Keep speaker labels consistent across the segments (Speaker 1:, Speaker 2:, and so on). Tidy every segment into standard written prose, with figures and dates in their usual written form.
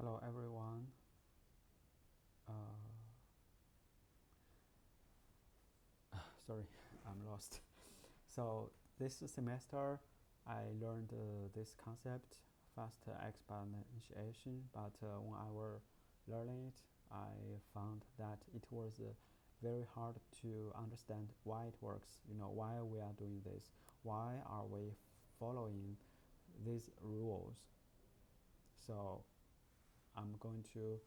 Speaker 1: Hello everyone. Sorry, I'm lost. So this semester I learned this concept, fast exponentiation, but when I were learning it, I found that it was very hard to understand why it works. Why we are doing this? Why are we following these rules? So I'm going to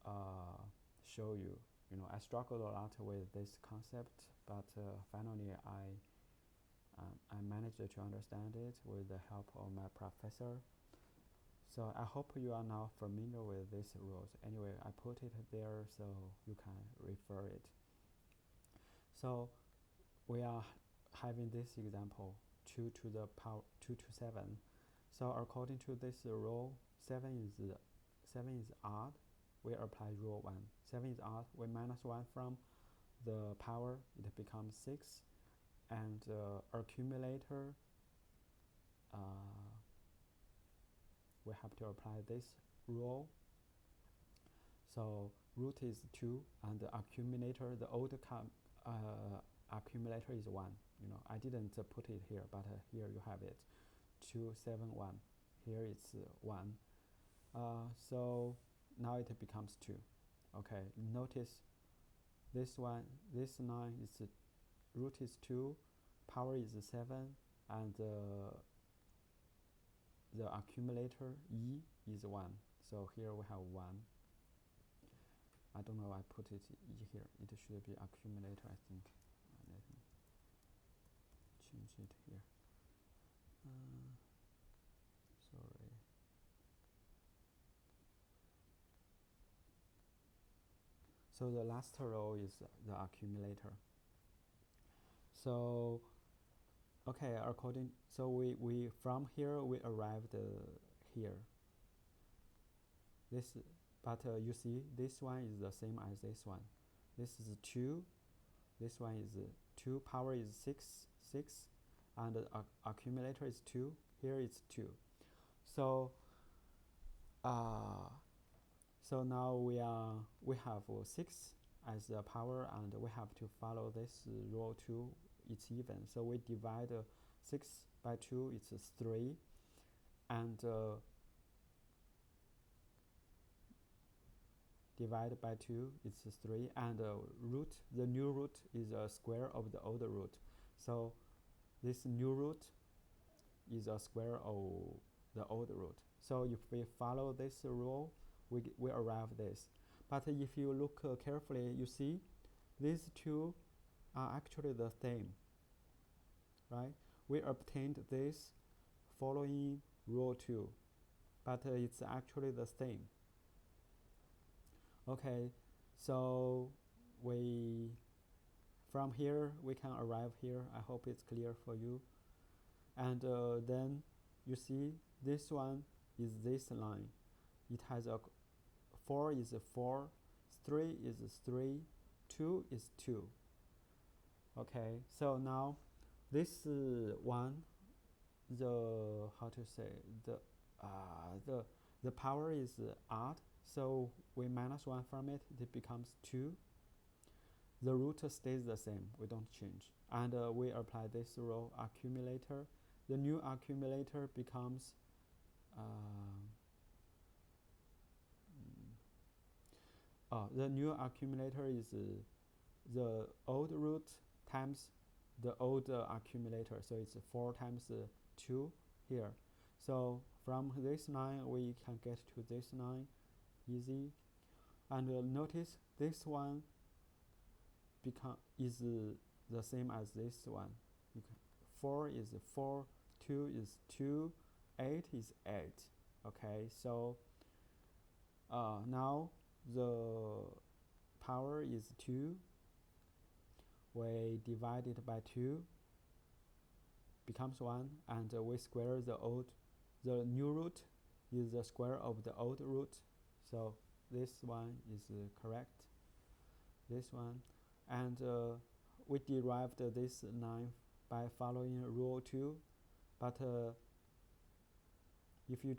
Speaker 1: uh, show you. I struggled a lot with this concept, but finally I managed to understand it with the help of my professor. So I hope you are now familiar with these rules. Anyway, I put it there so you can refer it. So we are having this example, 2 to the power 2 to 7. So according to this rule, 7 is odd. We apply rule 1. 7 is odd. We minus 1 from the power, it becomes 6. And accumulator, we have to apply this rule. So root is 2, and the accumulator, the old accumulator is 1. I didn't put it here, but here you have it. 2, 7, 1. Here it's 1. So now it becomes 2. Okay, notice this 9 is root is 2, power is 7, and the accumulator E is 1. So here we have 1. I don't know, I put it here. It should be accumulator, I think. Let me change it here. Sorry. So the last row is the accumulator. So, okay, so we from here we arrived here. But you see, this one is the same as this one. This is 2. This one is 2. Power is 6, and the accumulator is 2. Here it's 2. So, so now we have 6 as the power, and we have to follow this rule 2. It's even. So we divide 6 by 2. It's 3, and divided by 2, it's 3, and the new root is a square of the old root. So this new root is a square of the old root. So if we follow this rule, we arrive this. But if you look carefully, you see these two are actually the same, right? We obtained this following rule 2, but it's actually the same. Okay, so from here we can arrive here. I hope it's clear for you. And then you see this one is this line. It has 4 is 4, 3 is 3, 2 is 2. Okay, so now this one, the power is odd. So we minus 1 from it, it becomes 2. The root stays the same, we don't change. And we apply this rule, accumulator. The new accumulator becomes the new accumulator is the old root times the old accumulator. So it's 4 times 2 here. So from this 9 we can get to this 9 easy. And notice this one is the same as this one. 4 is 4, 2 is 2, 8 is 8. Okay, so now the power is 2. We divide it by 2, becomes 1, and we square the new root is the square of the old root. So this one is correct. This one. And we derived this 9 by following rule 2. But if you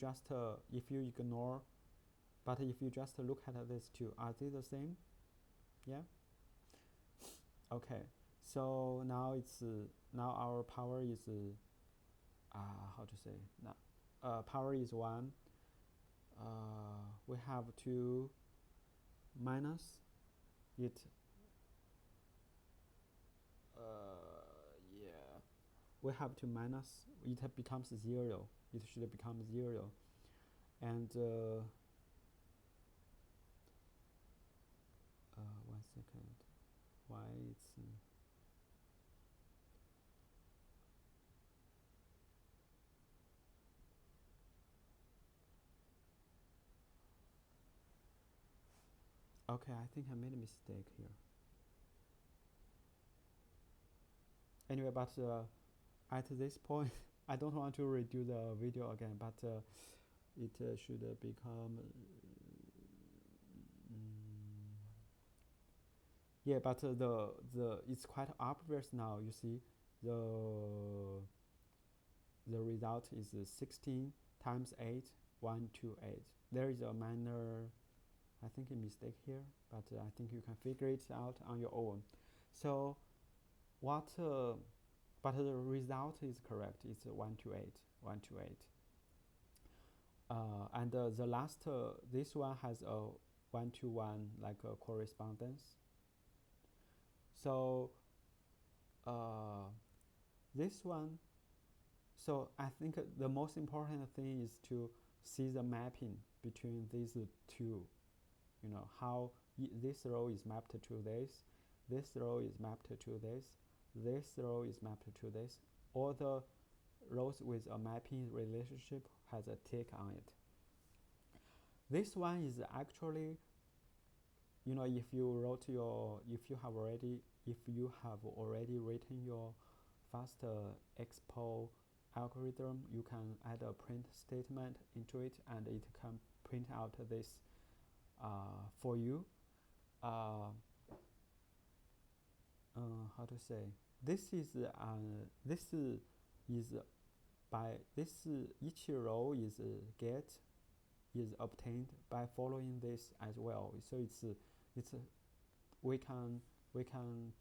Speaker 1: ignore But if you just look at these two, are they the same? Yeah. Okay. So now now our power is how to say now power is 1. We have to minus it. Yeah. We have to minus. It becomes 0. It should become 0. And 1 second. Why it's okay, I think I made a mistake here. Anyway, but at this point, I don't want to redo the video again, but it should become yeah, but the it's quite obvious now. You see, the the result is 16 times 8, 128. There is a minor, I think, a mistake here, but I think you can figure it out on your own. So what? But the result is correct. It's 128, 128. And the last, this one has a 1-to-1 like a correspondence. So this one, so I think the most important thing is to see the mapping between these two. You know, how this row is mapped to this row is mapped to this row is mapped to this. All the rows with a mapping relationship has a tick on it. This one is actually, you know, if you have already written your fast expo algorithm, you can add a print statement into it, and it can print out this for you. How to say? This is each row is obtained by following this as well. So we can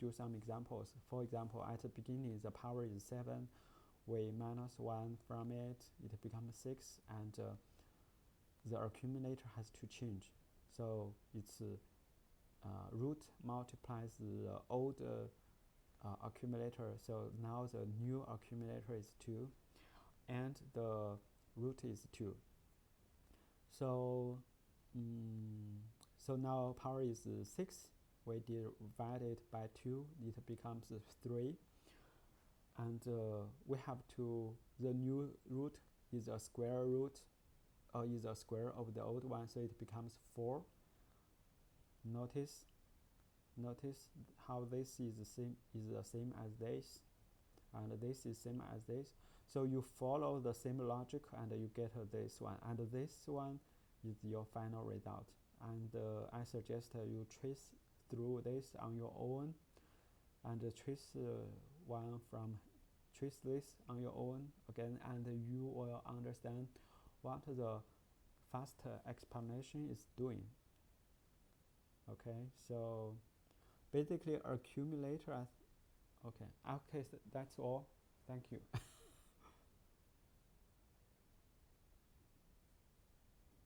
Speaker 1: do some examples. For example, at the beginning the power is 7. We minus 1 from it, it becomes 6, and the accumulator has to change. So it's root multiplies the old accumulator. So now the new accumulator is 2, and the root is 2. So so now power is 6. We divide it by 2, it becomes 3. And we have to, the new root is a square root, or is a square of the old one, so it becomes 4. Notice how this is the same as this, and this is same as this. So you follow the same logic and you get this one, and this one is your final result. And I suggest you trace through this on your own, and trace this on your own again, and you will understand what the fast explanation is doing. Okay, so basically accumulator. Okay, so that's all. Thank you.